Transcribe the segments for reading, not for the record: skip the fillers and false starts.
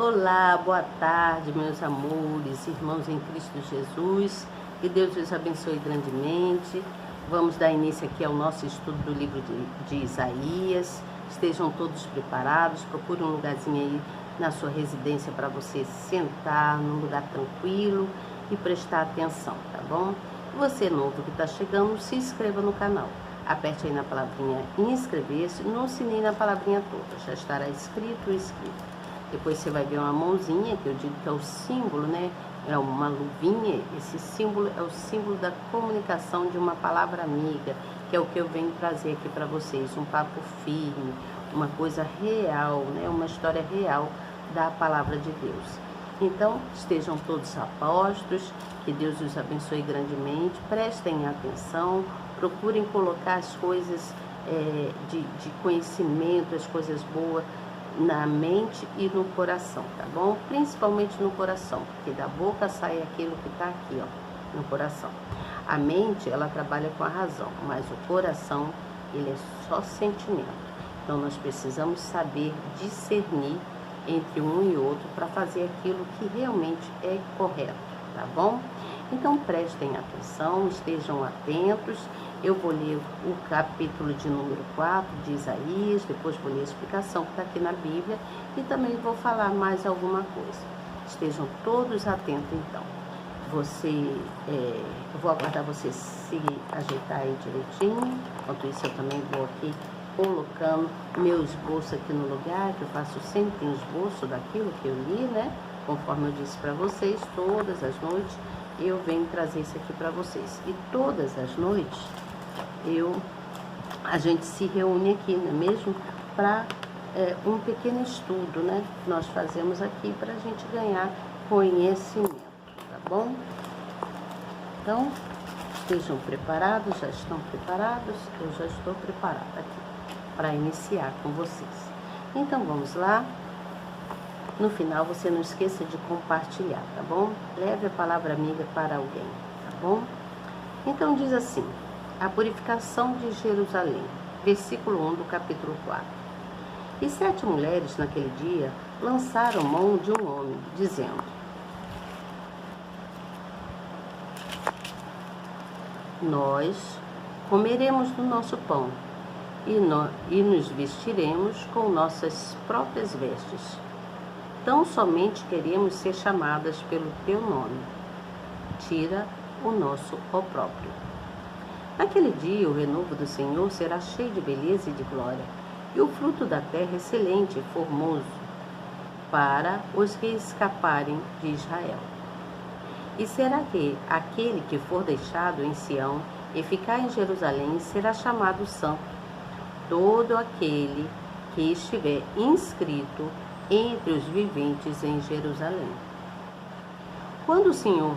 Olá, boa tarde, meus amores, irmãos em Cristo Jesus. Que Deus os abençoe grandemente. Vamos dar início aqui ao nosso estudo do livro de Isaías. Estejam todos preparados. Procure um lugarzinho aí na sua residência para você sentar num lugar tranquilo e prestar atenção, tá bom? Você novo que está chegando, se inscreva no canal. Aperte aí na palavrinha inscrever-se, no sininho na palavrinha toda. Já estará escrito o inscrito. Depois você vai ver uma mãozinha, que eu digo que é o símbolo, né? É uma luvinha. Esse símbolo é o símbolo da comunicação de uma palavra amiga, que é o que eu venho trazer aqui para vocês. Um papo firme, uma coisa real, né? Uma história real da palavra de Deus. Então, estejam todos apostos, que Deus os abençoe grandemente. Prestem atenção, procurem colocar as coisas de conhecimento, as coisas boas, na mente e no coração, tá bom? Principalmente no coração, porque da boca sai aquilo que tá aqui, ó, no coração. A mente, ela trabalha com a razão, mas o coração, ele é só sentimento. Então, nós precisamos saber discernir entre um e outro para fazer aquilo que realmente é correto, tá bom? Então, prestem atenção, estejam atentos. Eu vou ler o capítulo de número 4 de Isaías, depois vou ler a explicação que está aqui na Bíblia e também vou falar mais alguma coisa. Estejam todos atentos, então. Eu vou aguardar você se ajeitar aí direitinho. Enquanto isso, eu também vou aqui colocando meu esboço aqui no lugar, que eu faço sempre um esboço daquilo que eu li, né? Conforme eu disse para vocês, todas as noites eu venho trazer isso aqui para vocês. E todas as noites a gente se reúne aqui, não é mesmo? Para um pequeno estudo, né? Que nós fazemos aqui para a gente ganhar conhecimento, tá bom? Então, estejam preparados, já estão preparados? Eu já estou preparada aqui para iniciar com vocês. Então, vamos lá. No final, você não esqueça de compartilhar, tá bom? Leve a palavra amiga para alguém, tá bom? Então, diz assim: a purificação de Jerusalém, versículo 1 do capítulo 4. E 7 mulheres naquele dia lançaram mão de um homem, dizendo: nós comeremos do nosso pão e nos vestiremos com nossas próprias vestes. Tão somente queremos ser chamadas pelo teu nome. Tira o nosso opróbrio. Naquele dia o renovo do Senhor será cheio de beleza e de glória, e o fruto da terra excelente e formoso para os que escaparem de Israel. E será que aquele que for deixado em Sião e ficar em Jerusalém será chamado santo, todo aquele que estiver inscrito entre os viventes em Jerusalém. Quando o Senhor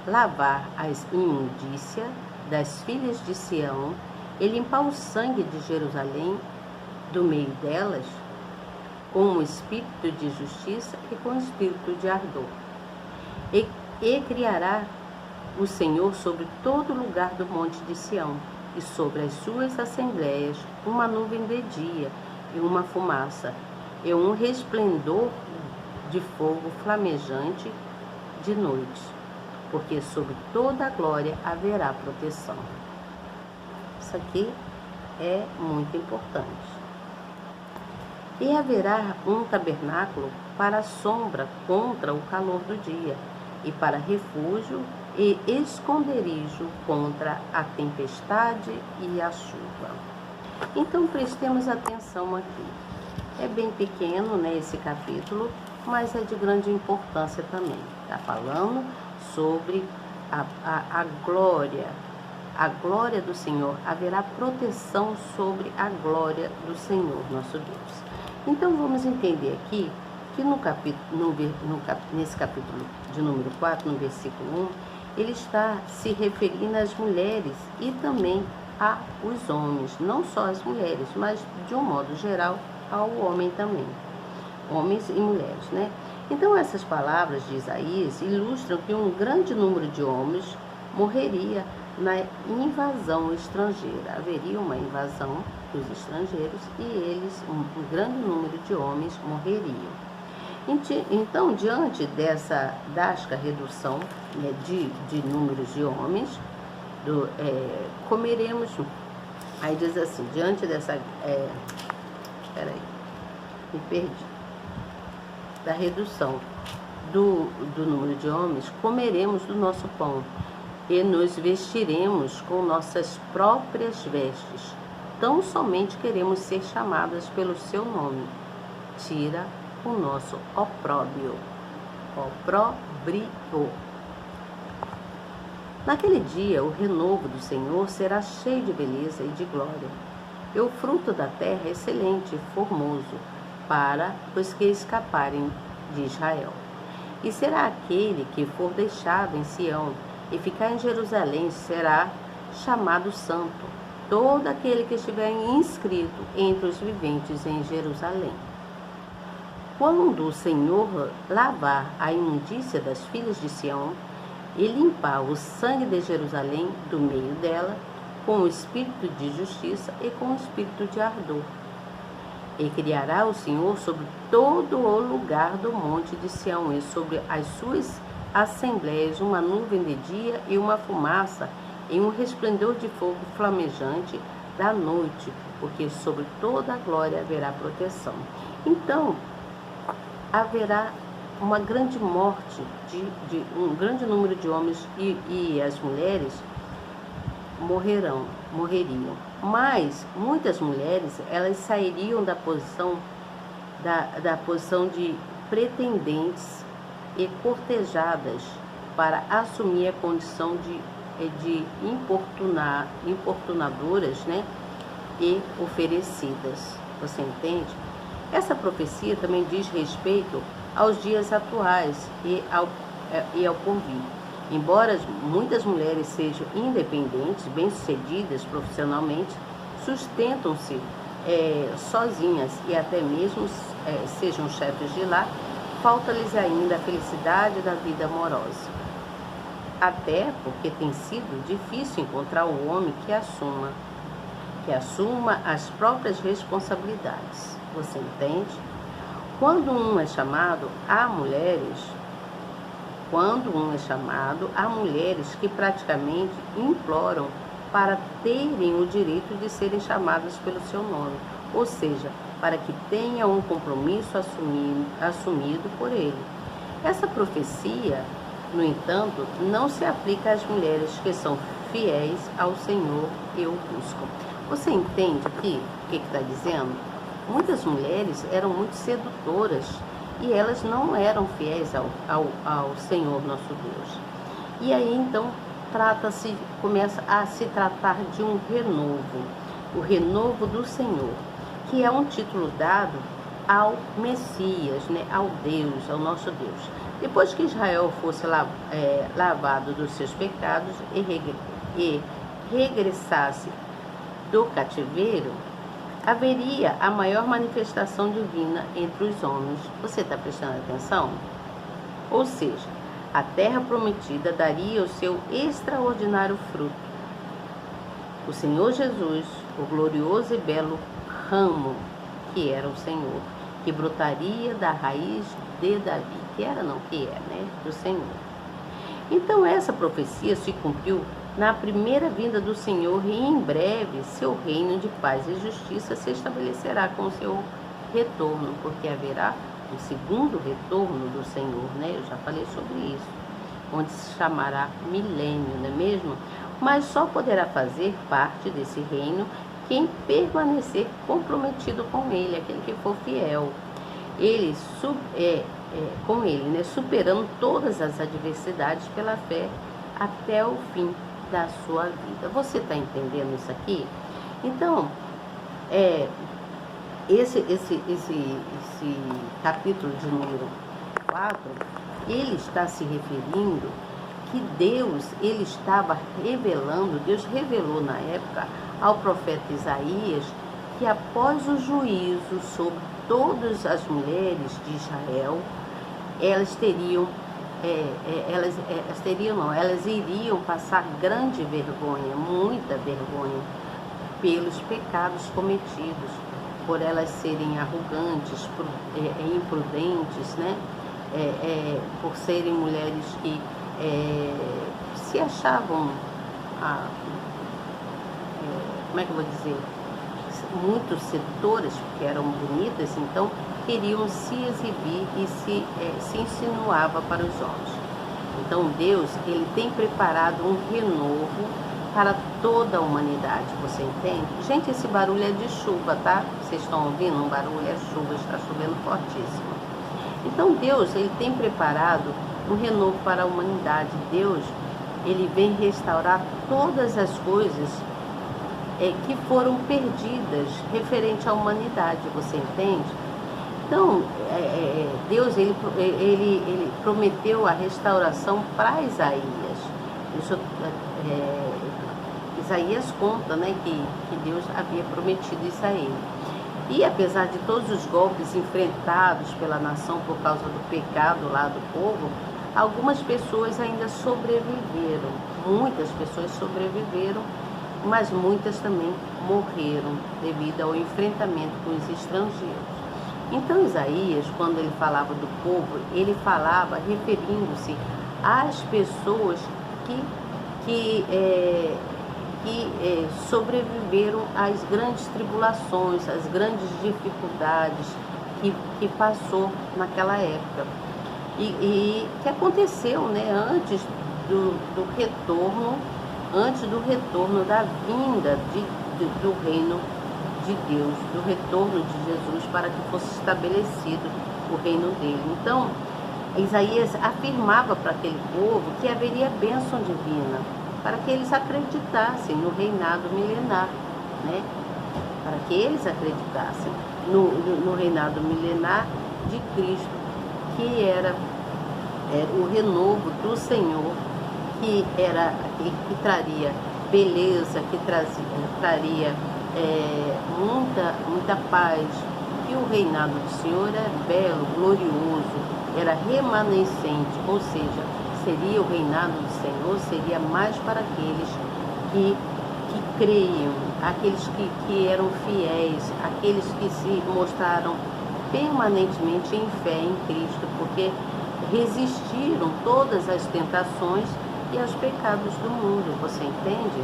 lavar as imundícias das filhas de Sião e limpar o sangue de Jerusalém do meio delas, com um espírito de justiça e com um espírito de ardor. E criará o Senhor sobre todo lugar do monte de Sião, e sobre as suas assembleias uma nuvem de dia e uma fumaça, e um resplendor de fogo flamejante de noite, porque sobre toda a glória haverá proteção. Isso aqui é muito importante. E haverá um tabernáculo para a sombra contra o calor do dia, e para refúgio e esconderijo contra a tempestade e a chuva. Então prestemos atenção aqui. É bem pequeno, né, esse capítulo, mas é de grande importância também. Está falando sobre a glória do Senhor. Haverá proteção sobre a glória do Senhor, nosso Deus. Então vamos entender aqui que nesse capítulo de número 4, no versículo 1, ele está se referindo às mulheres e também aos homens, não só às mulheres, mas de um modo geral ao homem também, homens e mulheres, né? Então essas palavras de Isaías ilustram que um grande número de homens morreria na invasão estrangeira. Haveria uma invasão dos estrangeiros e um grande número de homens morreriam. Então, diante dessa drástica redução, né, de números de homens, comeremos. Aí diz assim, diante dessa. Peraí, me perdi. Da redução do número de homens, comeremos do nosso pão e nos vestiremos com nossas próprias vestes. Tão somente queremos ser chamadas pelo seu nome. Tira o nosso opróbrio. Opróbrio. Naquele dia, o renovo do Senhor será cheio de beleza e de glória. E o fruto da terra é excelente e formoso para os que escaparem de Israel. E será aquele que for deixado em Sião e ficar em Jerusalém será chamado santo, todo aquele que estiver inscrito entre os viventes em Jerusalém. Quando o Senhor lavar a imundícia das filhas de Sião e limpar o sangue de Jerusalém do meio dela, com o espírito de justiça e com o espírito de ardor. E criará o Senhor sobre todo o lugar do monte de Sião e sobre as suas assembleias uma nuvem de dia e uma fumaça e um resplendor de fogo flamejante da noite, porque sobre toda a glória haverá proteção. Então, haverá uma grande morte de um grande número de homens e as mulheres morreriam. Mas muitas mulheres, elas sairiam da posição de pretendentes e cortejadas para assumir a condição de importunadoras, né, e oferecidas. Você entende? Essa profecia também diz respeito aos dias atuais e ao porvir. Embora muitas mulheres sejam independentes, bem-sucedidas profissionalmente, sustentam-se sozinhas e até mesmo sejam chefes de lar, falta-lhes ainda a felicidade da vida amorosa. Até porque tem sido difícil encontrar o homem que assuma as próprias responsabilidades. Você entende? Quando um é chamado, há mulheres que praticamente imploram para terem o direito de serem chamadas pelo seu nome, ou seja, para que tenha um compromisso assumido por ele. Essa profecia, no entanto, não se aplica às mulheres que são fiéis ao Senhor e o buscam. Você entende aqui o que está dizendo? Muitas mulheres eram muito sedutoras e elas não eram fiéis ao Senhor nosso Deus. E aí então começa a se tratar de um renovo, o renovo do Senhor, que é um título dado ao Messias, né, ao Deus, ao nosso Deus. Depois que Israel fosse lavado dos seus pecados e regressasse do cativeiro, haveria a maior manifestação divina entre os homens. Você está prestando atenção? Ou seja, a terra prometida daria o seu extraordinário fruto. O Senhor Jesus, o glorioso e belo ramo que era o Senhor, que brotaria da raiz de Davi, que é, né, do Senhor. Então essa profecia se cumpriu na primeira vinda do Senhor e em breve seu reino de paz e justiça se estabelecerá com seu retorno, porque haverá um segundo retorno do Senhor, né? Eu já falei sobre isso, onde se chamará milênio, não é mesmo? Mas só poderá fazer parte desse reino quem permanecer comprometido com ele, aquele que for fiel. Com ele, né? Superando todas as adversidades pela fé até o fim da sua vida. Você está entendendo isso aqui? Então, esse capítulo de número 4, ele está se referindo que Deus revelou na época ao profeta Isaías que após o juízo sobre todas as mulheres de Israel, elas iriam passar grande vergonha, muita vergonha, pelos pecados cometidos. por elas serem arrogantes, imprudentes, né? Por serem mulheres que se achavam, como é que eu vou dizer, muito sedutoras, porque eram bonitas, então queriam se exibir e se insinuava para os homens. Então Deus, ele tem preparado um renovo para toda a humanidade, você entende? Gente, esse barulho é de chuva, tá? Vocês estão ouvindo? Um barulho é chuva, está chovendo fortíssimo. Então Deus, ele tem preparado um renovo para a humanidade. Deus, ele vem restaurar todas as coisas que foram perdidas referente à humanidade, você entende? Então, Deus, ele prometeu a restauração para Isaías. Isso, Isaías conta, né, que Deus havia prometido isso a ele. E apesar de todos os golpes enfrentados pela nação por causa do pecado lá do povo, algumas pessoas ainda sobreviveram. Muitas pessoas sobreviveram, mas muitas também morreram devido ao enfrentamento com os estrangeiros. Então Isaías, quando ele falava do povo, ele falava referindo-se às pessoas que sobreviveram às grandes tribulações, às grandes dificuldades que passou naquela época. E que aconteceu, né, antes do retorno da vinda do reino de Deus, do retorno de Jesus, para que fosse estabelecido o reino dele. Então, Isaías afirmava para aquele povo que haveria bênção divina, para que eles acreditassem no reinado milenar, né? Para que eles acreditassem no reinado milenar de Cristo, que era o renovo do Senhor, que traria beleza, que traria muita paz, que o reinado do Senhor é belo, glorioso, era remanescente, ou seja, seria o reinado do Senhor, seria mais para aqueles que creiam, aqueles que eram fiéis, aqueles que se mostraram permanentemente em fé em Cristo, porque resistiram todas as tentações e aos pecados do mundo, você entende?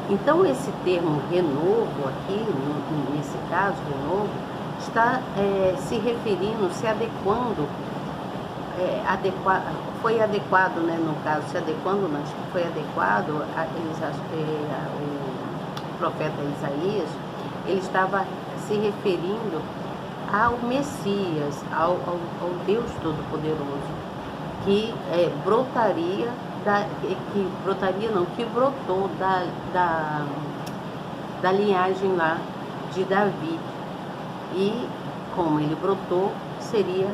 Então esse termo renovo aqui, nesse caso, renovo, está se referindo, se adequando, foi adequado, né, no caso, se adequando, não, foi adequado, o profeta Isaías, ele estava se referindo ao Messias, ao Deus Todo-Poderoso, que brotaria, que brotou da linhagem lá de Davi. E como ele brotou, seria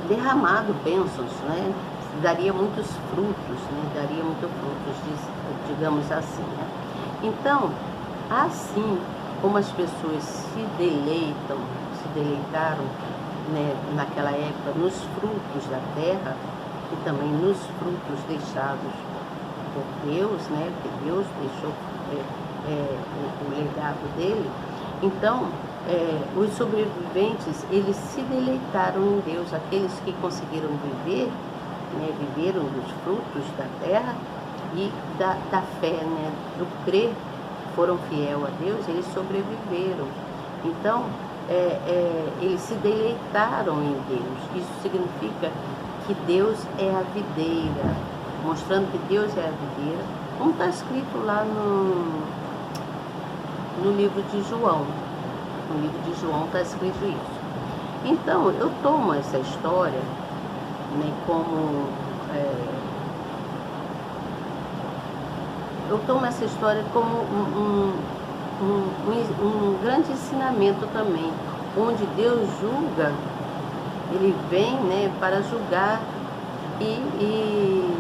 derramado bênçãos, né? Daria muitos frutos, né? Daria muitos frutos, digamos assim, né? Então, assim como as pessoas se deleitaram, né, naquela época nos frutos da terra e também nos frutos deixados por Deus, né? Que Deus deixou o legado dele. Então, os sobreviventes, eles se deleitaram em Deus, aqueles que conseguiram viver, né, viveram dos frutos da terra e da fé, né, do crer, foram fiel a Deus, eles sobreviveram. Então, eles se deleitaram em Deus. Isso significa que Deus é a videira, mostrando que Deus é a videira, como está escrito lá no livro de João. No livro de João está escrito isso. Então, eu tomo essa história, né, como um grande ensinamento também, onde Deus julga, ele vem, né, para julgar e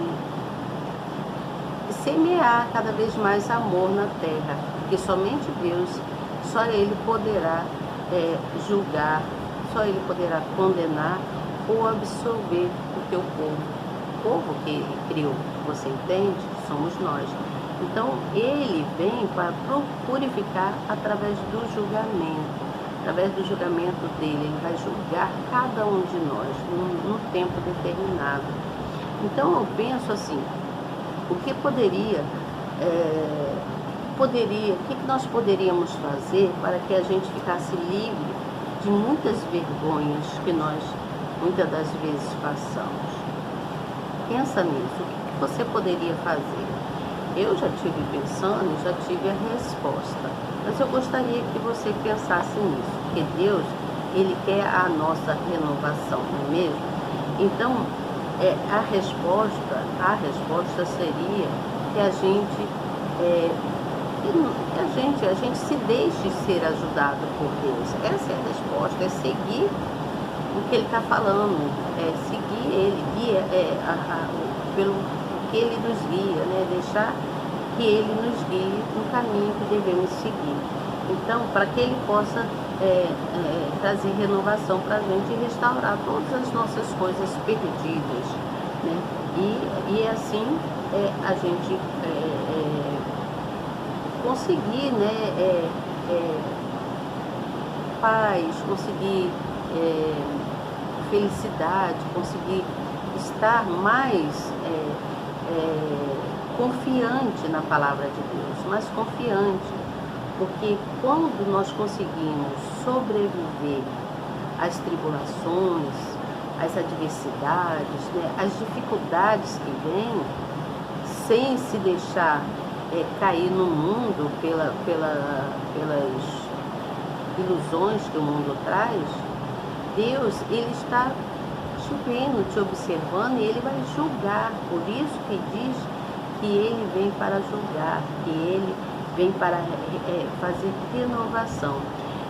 semear cada vez mais amor na terra, porque somente Deus, só Ele poderá julgar, só Ele poderá condenar ou absolver o teu povo. O povo que Ele criou, você entende? Somos nós. Então, ele vem para purificar através do julgamento. Através do julgamento dele, ele vai julgar cada um de nós num tempo determinado. Então, eu penso assim, o que o que nós poderíamos fazer para que a gente ficasse livre de muitas vergonhas que nós muitas das vezes passamos? Pensa nisso, o que você poderia fazer? Eu já estive pensando, já tive a resposta, mas eu gostaria que você pensasse nisso, porque Deus, ele quer a nossa renovação, não é mesmo? Então, a resposta seria que a gente se deixe ser ajudado por Deus. Essa é a resposta, é seguir o que ele está falando, é seguir ele, pelo que ele nos guia, né? Deixar que ele nos guie no caminho que devemos seguir. Então, para que ele possa trazer renovação para a gente e restaurar todas as nossas coisas perdidas, né? E assim a gente conseguir, né, paz, conseguir felicidade, conseguir estar mais confiante na palavra de Deus, mais confiante, porque quando nós conseguimos sobreviver às tribulações, às adversidades, né, às dificuldades que vêm, sem se deixar cair no mundo pelas ilusões que o mundo traz, Deus, ele está te vendo, te observando, e ele vai julgar. Por isso que diz que ele vem para julgar, que ele vem para fazer renovação.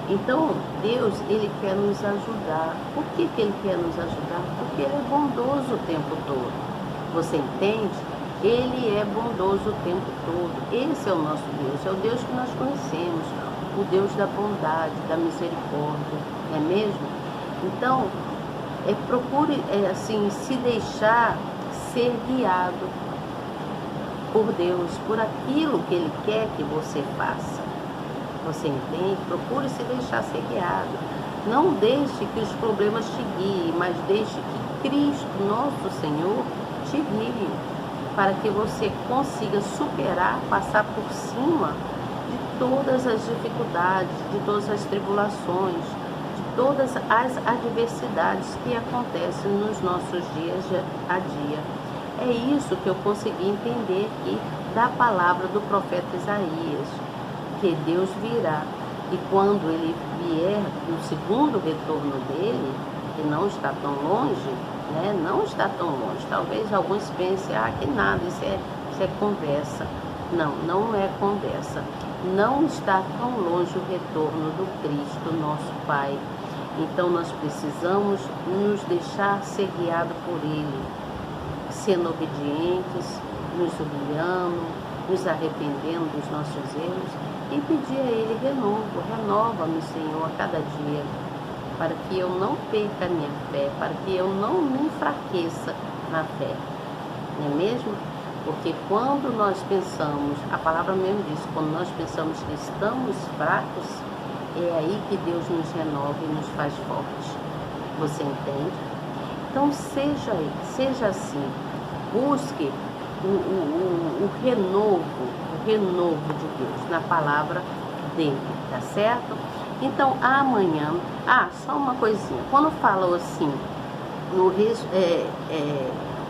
Então, Deus, ele quer nos ajudar. Por que ele quer nos ajudar? Porque ele é bondoso o tempo todo. Você entende? Ele é bondoso o tempo todo. Esse é o nosso Deus, é o Deus que nós conhecemos, o Deus da bondade, da misericórdia, não é mesmo? Então, procure assim, se deixar ser guiado por Deus, por aquilo que ele quer que você faça. Você entende? Procure se deixar ser guiado. Não deixe que os problemas te guiem, mas deixe que Cristo, nosso Senhor, te guie, para que você consiga superar, passar por cima de todas as dificuldades, de todas as tribulações, de todas as adversidades que acontecem nos nossos dias a dia. É isso que eu consegui entender aqui da palavra do profeta Isaías, que Deus virá. E quando ele vier no segundo retorno dele, que não está tão longe, né? Não está tão longe. Talvez alguns pensem, que nada, isso é conversa. Não, não é conversa. Não está tão longe o retorno do Cristo, nosso Pai. Então nós precisamos nos deixar ser guiados por Ele, sendo obedientes, nos humilhando, nos arrependendo dos nossos erros e pedir a Ele renova-me, Senhor, a cada dia, para que eu não perca a minha fé, para que eu não me enfraqueça na fé, não é mesmo? Porque quando nós pensamos, a palavra mesmo diz, quando nós pensamos que estamos fracos, é aí que Deus nos renova e nos faz fortes. Você entende? Então seja assim, busque o renovo de Deus na palavra dele, tá certo? Então amanhã, só uma coisinha, quando falam assim,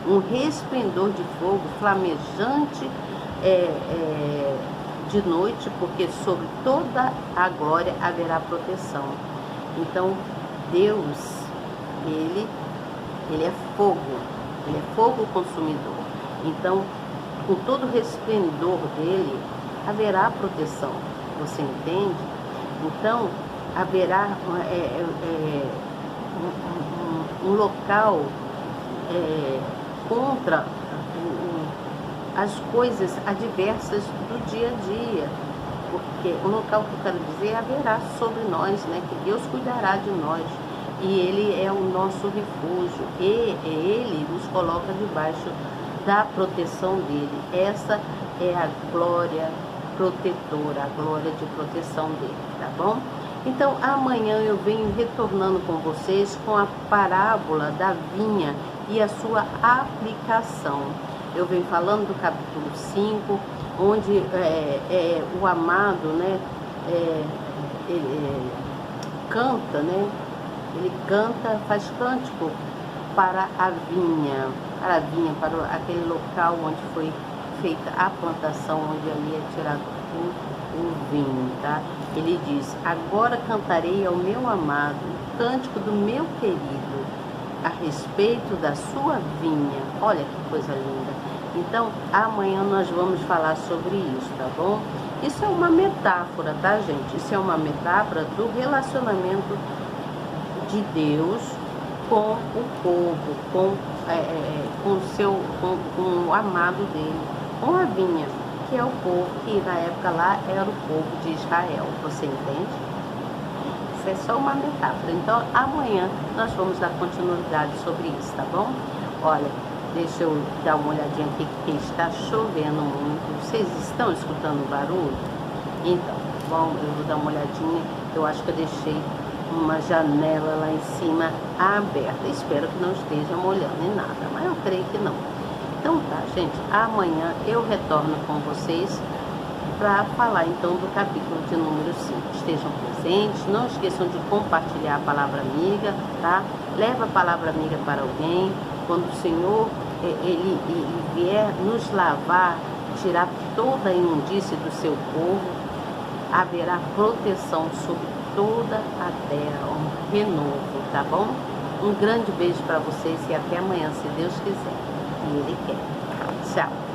um resplendor de fogo flamejante de noite, porque sobre toda a glória haverá proteção. Então Deus, ele é fogo consumidor. Então, com todo o resplendor dele, haverá proteção. Você entende? Então, haverá um local contra as coisas adversas do dia a dia. Porque o local que eu quero dizer haverá sobre nós, né? Que Deus cuidará de nós. E Ele é o nosso refúgio. E Ele nos coloca debaixo da proteção dele. Essa é a glória protetora, a glória de proteção dele, tá bom? Então, amanhã eu venho retornando com vocês com a parábola da vinha e a sua aplicação. Eu venho falando do capítulo 5, onde o amado, né, ele canta, né? Ele canta, faz cântico para a vinha, para aquele local onde foi feita a plantação, onde ali é tirado o vinho, tá? Ele diz: agora cantarei ao meu amado o cântico do meu querido a respeito da sua vinha. Olha que coisa linda. Então, amanhã nós vamos falar sobre isso, tá bom? Isso é uma metáfora, tá, gente? Isso é uma metáfora do relacionamento de Deus com o povo, com o amado dele, com a vinha, que é o povo, que na época lá era o povo de Israel. Você entende? Isso é só uma metáfora. Então, amanhã nós vamos dar continuidade sobre isso, tá bom? Olha, deixa eu dar uma olhadinha aqui, que está chovendo muito. Vocês estão escutando o barulho? Então, bom, eu vou dar uma olhadinha. Eu acho que eu deixei uma janela lá em cima aberta. Espero que não esteja molhando em nada, mas eu creio que não. Então tá, gente, amanhã eu retorno com vocês para falar então do capítulo de número 5. Estejam presentes, não esqueçam de compartilhar a palavra amiga, tá? Leva a palavra amiga para alguém. Quando o Senhor ele vier nos lavar, tirar toda a imundície do seu povo, haverá proteção sobre toda a terra, um renovo, tá bom? Um grande beijo para vocês e até amanhã, se Deus quiser. E Ele quer. Tchau.